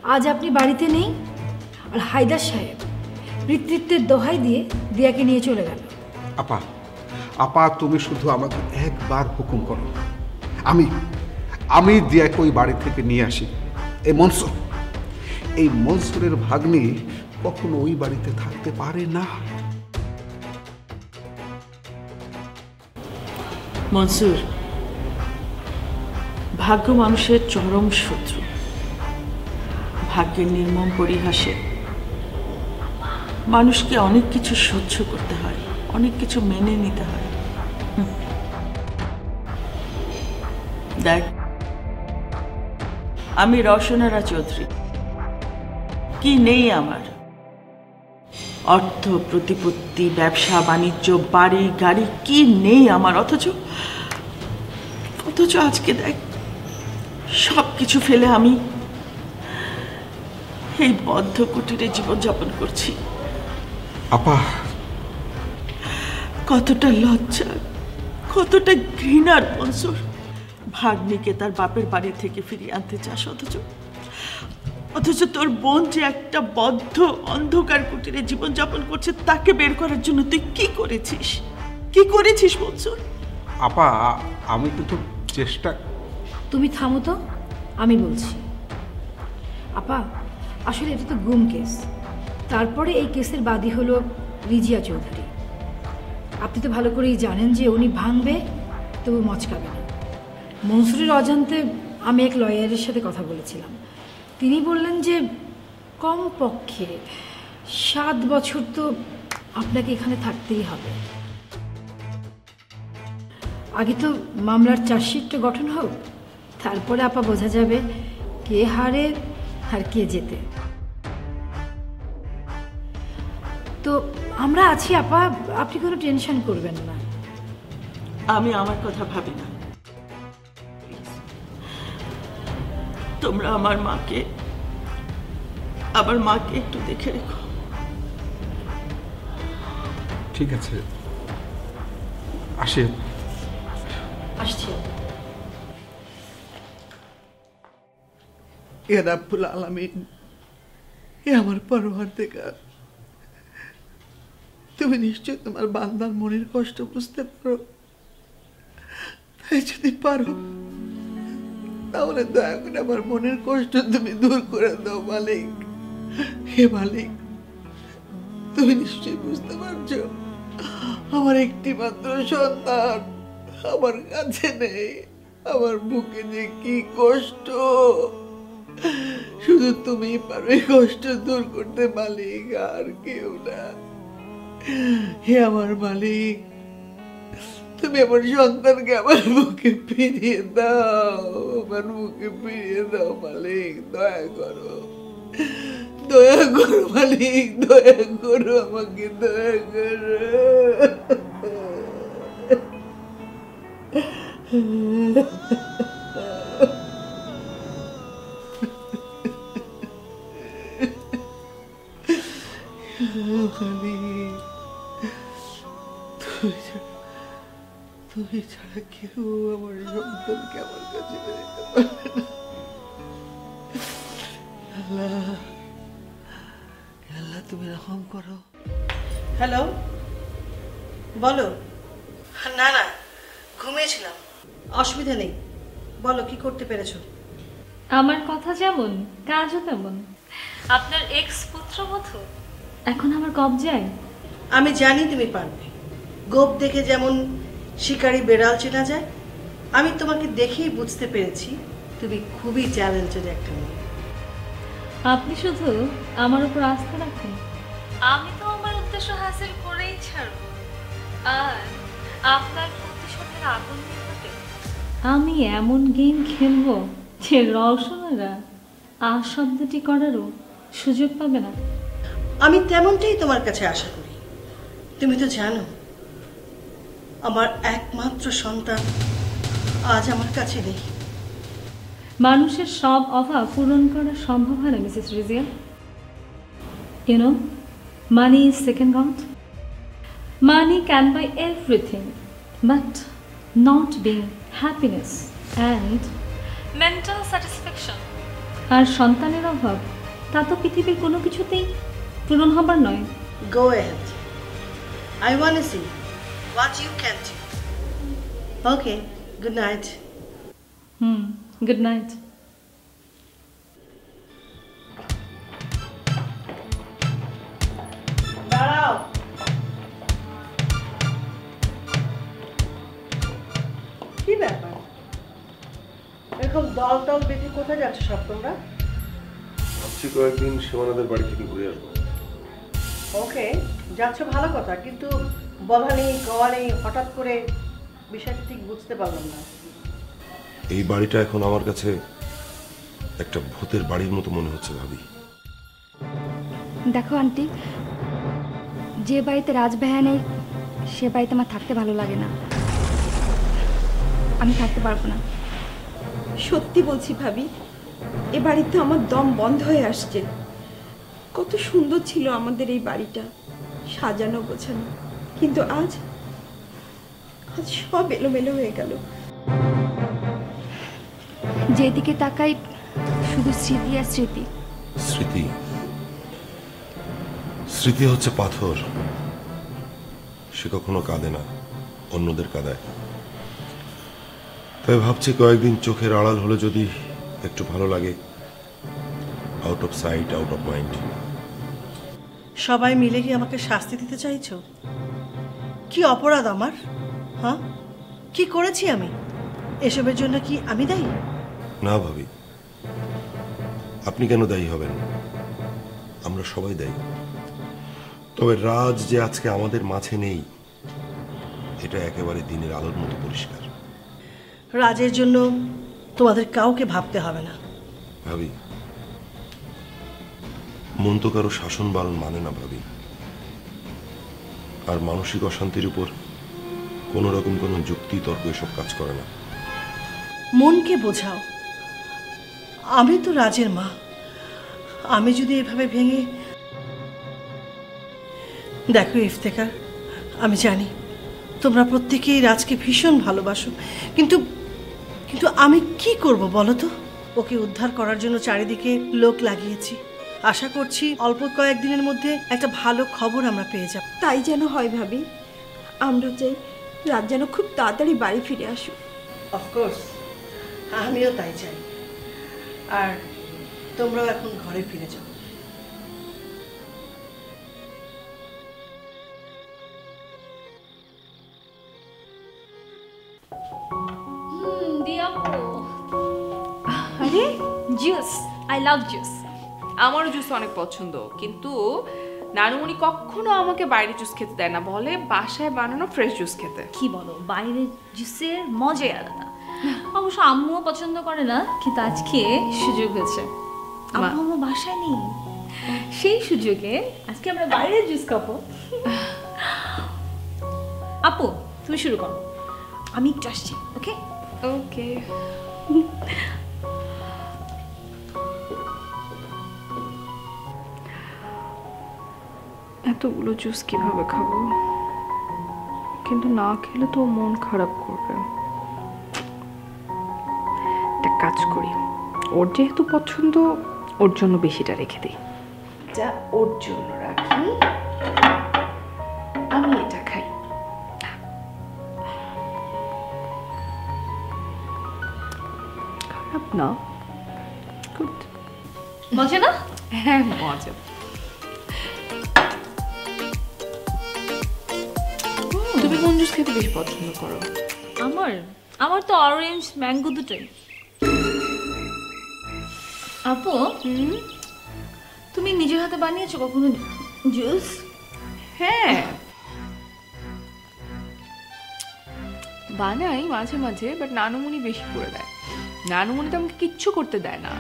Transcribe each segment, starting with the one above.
আজ আপনি বাড়িতে নেই, আর হায়দার সাহেব পিতৃত্বের দোহাই দিয়ে দিয়াকে নিয়ে চলে গেল। আপা আপা তুমি শুধু আমাকে একবার হুকুম করো, আমি আমি দিয়াকে ওই বাড়ি থেকে নিয়ে আসি। এই মনসুরের ভাগ্নি কখনো ওই বাড়িতে থাকতে পারে না। মনসুর, ভাগ্য মানুষের চরম শত্রু। ভাগ্যের নির্মম পরিহাসে মানুষকে অনেক কিছু সহ্য করতে হয়, অনেক কিছু মেনে নিতে হয়। দেখ, আমি রওশনারা চৌধুরী, কি নেই আমার? অর্থ, প্রতিপত্তি, ব্যবসা বাণিজ্য, বাড়ি গাড়ি কি নেই আমার? অথচ আজকে দেখ, সব কিছু ফেলে আমি এই বদ্ধ কুটিরে জীবনযাপন করছি। আপা, কতটা লজ্জা, কতটা ঘৃণার মনসুর। ভাগ্নিকে তার বাপের বাড়ি থেকে ফিরিয়ে আনতে চাস, অথচ তোর বোন যে একটা বদ্ধ অন্ধকার কুটিরে জীবনযাপন করছে, তাকে বের করার জন্য তুই কি করেছিস মনসুর? আপা আমি কিন্তু চেষ্টা। তুমি থামো তো, আমি বলছি। আপা, আসলে এটা তো গুম কেস। তারপরে এই কেসের বাদী হলো রিজিয়া চৌধুরী। আপনি তো ভালো করেই জানেন যে উনি ভাঙবে তবু মচকাবে না। মনসুরের অজান্তে আমি এক লয়ারের সাথে কথা বলেছিলাম। তিনি বললেন যে কমপক্ষে 7 বছর তো আপনাকে এখানে থাকতেই হবে। আগে তো মামলার চার্জশিটটা গঠন হোক, তারপরে আপা বোঝা যাবে কে হারে আর কে জেতে। তো আমরা আছি আপা, আপনি কোনো টেনশন করবেন না। আমি আমার কথা ভাবি না। তোমরা আমার মাকে একটু দেখে রেখো। ঠিক আছে, আসি। আসছি। ইয়া রাব্বুল আলামিন, এ আমার পরওয়ারদিগার, তুমি নিশ্চয় তোমার বান্দার মনের কষ্ট বুঝতে পারো। তাই যদি পারো তাহলে দয়া করে আমার মনের কষ্ট তুমি দূর করে দাও মালিক। হে মালিক, তুমি নিশ্চয়ই বুঝতে পারছো আমার একটি মাত্র সন্তান আমার কাছে নেই। আমার বুকে যে কি কষ্ট, শুধু তুমি পারো এই কষ্ট দূর করতে মালিক, আর কেউ না। হে আমার মালিক, তুমি আমার সন্তানকে আমার বুকে ফিরিয়ে দাও, আমার বুকে ফিরিয়ে দাও মালিক। দয়া করো মালিক, দয়া করো আমাকে, দয়া করো। তুমি ছাড়া কেউ আমার সন্তানকে আমার কাছে বেরোতে পারবে না। আল্লাহ, আল্লাহ তুমি রহম করো। হ্যালো, বলো। না না, ঘুমিয়েছিলাম, অসুবিধা নেই, বলো কি করতে পেরেছো? আমার কথা যেমন কাজও তেমন। আপনার এক্স পুত্রবধূ এখন আমার কবজায়। আমি জানি তুমি পারবে। গোপ দেখে যেমন শিকারী বেড়াল চেনা যায়, আমি তোমাকে দেখেই বুঝতে পেরেছি তুমি খুবই চ্যালেঞ্জের একটা মেয়ে। আপনি শুধু আমার উপর আস্থা রাখুন, আমি তো আমার উদ্দেশ্য হাসিল করেই ছাড়ব। আর আপনার প্রতিশোধের আগুন নিভাতে আমি এমন গেম খেলব যে রওশনারা আ শব্দটি করারও সুযোগ পাবে না। আমি তেমনটাই তোমার কাছে আশা করি। তুমি তো জানো আমার একমাত্র সন্তান আজ আমার কাছে নেই। মানুষের সব অভাব পূরণ করা সম্ভব হয় না Mrs Rizia. You know, money is second God. Money can buy everything, but not being happiness and mental satisfaction. আর সন্তানের অভাব তা তো পৃথিবীর কোনো কিছুতেই পূরণ হবার নয়। Go ahead. I want to see what you can do. Okay, good night. Good night. দাঁড়াও। কি ব্যাপার, এরকম দল দল বেঁধে কোথায় যাচ্ছ সব তোমরা? ভাবছি কয়েকদিন সীমানাদের বাড়ি থেকে ঘুরে আসবো। ওকে, যাচ্ছ ভালো কথা, কিন্তু বলা নেই কওয়া নেই, হঠাৎ করে বিষয়টা ঠিক বুঝতে পারলাম না। এই বাড়িটা এখন আমার কাছে একটা ভূতের বাড়ির মতো মনে হচ্ছে ভাবি। দেখো আন্টি, যে বাড়িতে রাজভাইয়া নেই সে বাড়িতে আমার থাকতে ভালো লাগে না। আমি থাকতে পারবো না। সত্যি বলছি ভাবি, এ বাড়িতে আমার দম বন্ধ হয়ে আসছে। কত সুন্দর ছিল আমাদের এই বাড়িটা, সাজানো গোছানো, কিন্তু আজ সব এলোমেলো হয়ে গেল। যেদিকে তাকাই শুধু স্মৃতি আর স্মৃতি। স্মৃতি, স্মৃতি হচ্ছে পাথর, সে কখনো কাঁদে না, অন্যদের কাঁদায়। তাই ভাবছি কয়েকদিন চোখের আড়াল হলে যদি একটু ভালো লাগে। Out of sight, out of mind. সবাই মিলে কি আমাকে শাস্তি দিতে চাইছো? কি অপরাধ আমার? হ্যাঁ, কি করেছি আমি? এসবের জন্য কি আমি দায়ী? না ভাবি, আপনি কেন দায়ী হবেন? আমরা সবাই দায়ী। তবে রাজ যে আজকে আমাদের মাঝে নেই, এটা একেবারে দিনের আলোর মতো পরিষ্কার। রাজের জন্য তোমাদের কাউকে ভাবতে হবে না। ভাবি, মন তো কারো শাসন বারণ মানে না ভাবি। আর মানসিক অশান্তির উপর কোন রকম কোনো যুক্তি তর্ক এসব কাজ করে না। মনকে বোঝাও, আমি তো রাজের মা। আমি যদি এভাবে ভেঙে... দেখো ইফতেখার, আমি জানি তোমরা প্রত্যেকেই রাজকে ভীষণ ভালোবাসো, কিন্তু কিন্তু আমি কি করব বলো তো? ওকে উদ্ধার করার জন্য চারিদিকে লোক লাগিয়েছি। আশা করছি অল্প কয়েকদিনের মধ্যে একটা ভালো খবর আমরা পেয়ে যাব। তাই যেন হয় ভাবি। আমরা চাই রাত যেন খুব তাড়াতাড়ি বাড়ি ফিরে আসুক। অফকোর্স, আমিও তাই চাই। আর তোমরাও এখন ঘরে ফিরে যাও। আরে জুস, আই লাভ জুস। আমারও জুস অনেক পছন্দ, কিন্তু নানুমণি কখনো আমাকে বাইরে জুস খেতে দেয় না, বলে বাসায় বানানো ফ্রেশ জুস খেতে। কি বলো, বাইরের জুসের মজাই আলাদা। অবশ্য আম্মুও পছন্দ করে না, কিন্তু আজকে সুযোগ হয়েছে। আম্মু বাসায় নেই, সেই সুযোগে আজকে আমরা বাইরের জুস খাবো। আপু তুমি শুরু করো, আমি একটু আসছি। ওকে ওকে। এতগুলো জুস কিভাবে খাবো? কিন্তু না খেলে তো মন খারাপ করবে। একটা কাজ করি, ওর যেহেতু পছন্দ, ওর জন্য বেশিটা রেখে দিই। যা ওর জন্য রাখি, আমি এটা খাই। খারাপ না, গুড। মজা না? হ্যাঁ মজা। তুমি কোন জুস খেতে বেশি পছন্দ করো? আমার তো অরেঞ্জ ম্যাঙ্গো দুটোই। আপু তুমি নিজের হাতে বানিয়েছো কখনো জুস? হ্যাঁ বানাই মাঝে মাঝে, বাট নানুমণি বেশি করে দেয়। নানুমণি তো আমাকে কিচ্ছু করতে দেয় না।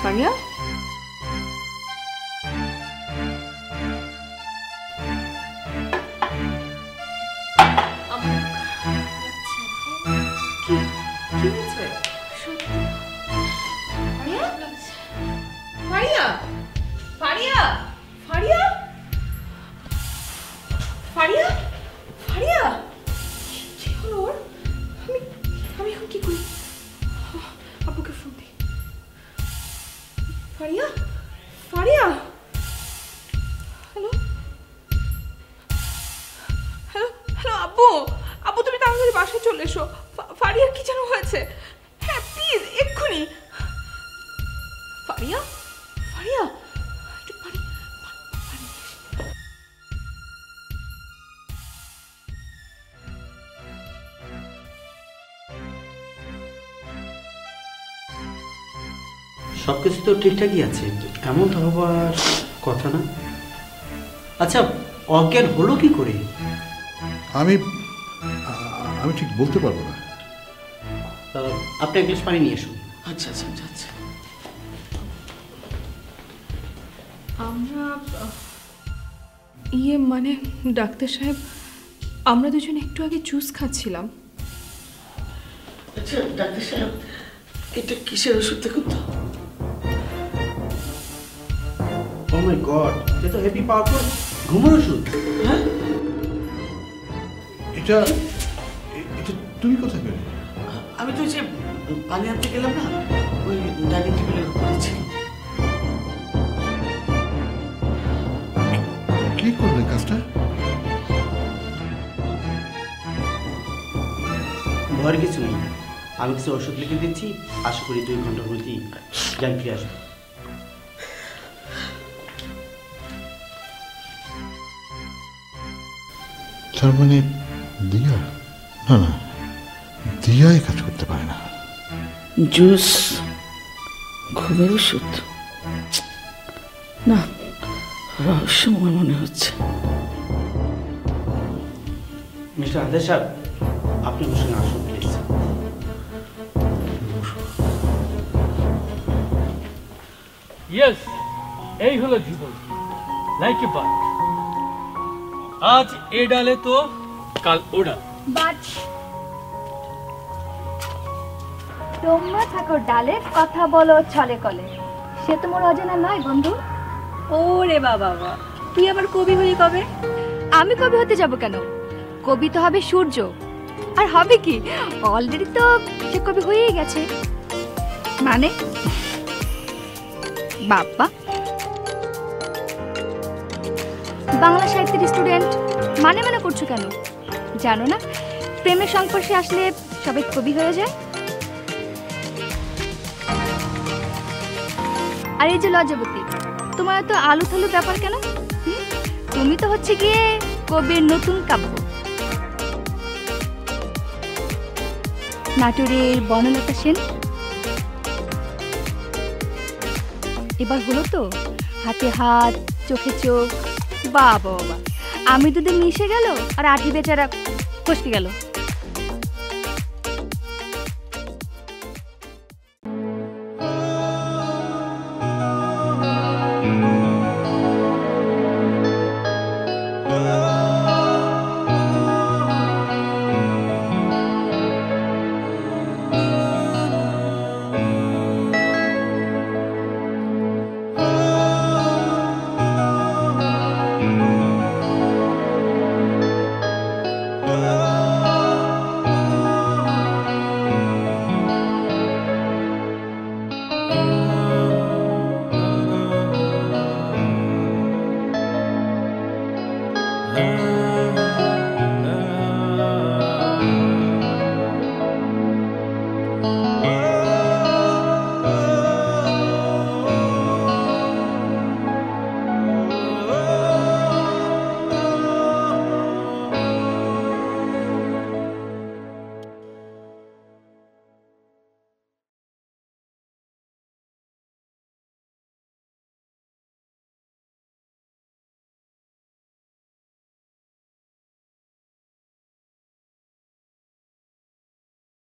ফারিয়া, ফারিয়া, ফারিয়া, ফারিয়া, আব্বু আব্বু তুমি তাড়াতাড়ি বাসায় চলে এসো, ফারিয়ার কি যেন হয়েছে। হ্যাঁ প্লিজ এক্ষুনি। ফারিয়া ফারিয়া একটু পানি। সবকিছু তো ঠিকঠাকই আছে, এমন তো হবার কথা না। আচ্ছা অজ্ঞান হলো কি করে? আমি ঠিক বলতে পারবো না। আপনি এক গ্লাস পানি নিয়ে এসুন। আচ্ছা আচ্ছা আচ্ছা। আমরা মানে ডাক্তার সাহেব, আমরা দুজন একটু আগে জুস খাচ্ছিলাম। আচ্ছা ডাক্তার সাহেব, এটা কিসের ওষুধ দেখুন তো? ও মাই গড, এটা তো হেভি পাওয়ারফুল ঘুমের ওষুধ। হ্যাঁ এটা তুমি কোথায় পেলে? আমি তো যে পানি আনতে গেলাম না, ওই ডাইনিং টেবিলের উপরে ছিল। কি করলে কাজটা? ভয়ের কিছু নেই, আমি কিছু ওষুধ লিখে দিচ্ছি, আশা করি 2 ঘন্টার মধ্যেই জ্ঞান ফিরে আসবে। তার মানে দিয়া? না না, দিয়া এই কাজ করতে পারে না। জুস ঘুমের ওষুধ না, রহস্যময় মনে হচ্ছে। মিস্টার আদেশ সাহেব, আপনি আমার সঙ্গে আসুন প্লিজ। ইয়েস, এই হলো জীবন, লাইক এ বার্ড। আজ এ ডালে তো কাল ও ডাল। বাট তোমরা থাকো ডালে, কথা বলো ছলে কলে, সে তো মোর অজানা নয় বন্ধু। ওরে বাবা, তুই আবার কবি হলি কবে? আমি কবি হতে যাব কেন? কবি তো হবে সূর্য। আর হবে কি, অলরেডি তো সে কবি হয়েই গেছে। মানে বাপ্পা বাংলা সাহিত্যের স্টুডেন্ট, মানে করছো কেন? জানো না প্রেমের সংস্পর্শে আসলে সবাই কবি হয়ে যায়। আর এই যে লজ্জাবতী, তোমার তো আলু থালু ব্যাপার কেন? তুমি তো হচ্ছে গিয়ে কবির নতুন কাব্য। নাটোরের বনলতা সেন এবার হলো তো হাতে হাত চোখে চোখ। বাবা বাবা, আমি দুদিন মিশে গেল আর আঠি বেচারা ফসকে গেল। Ah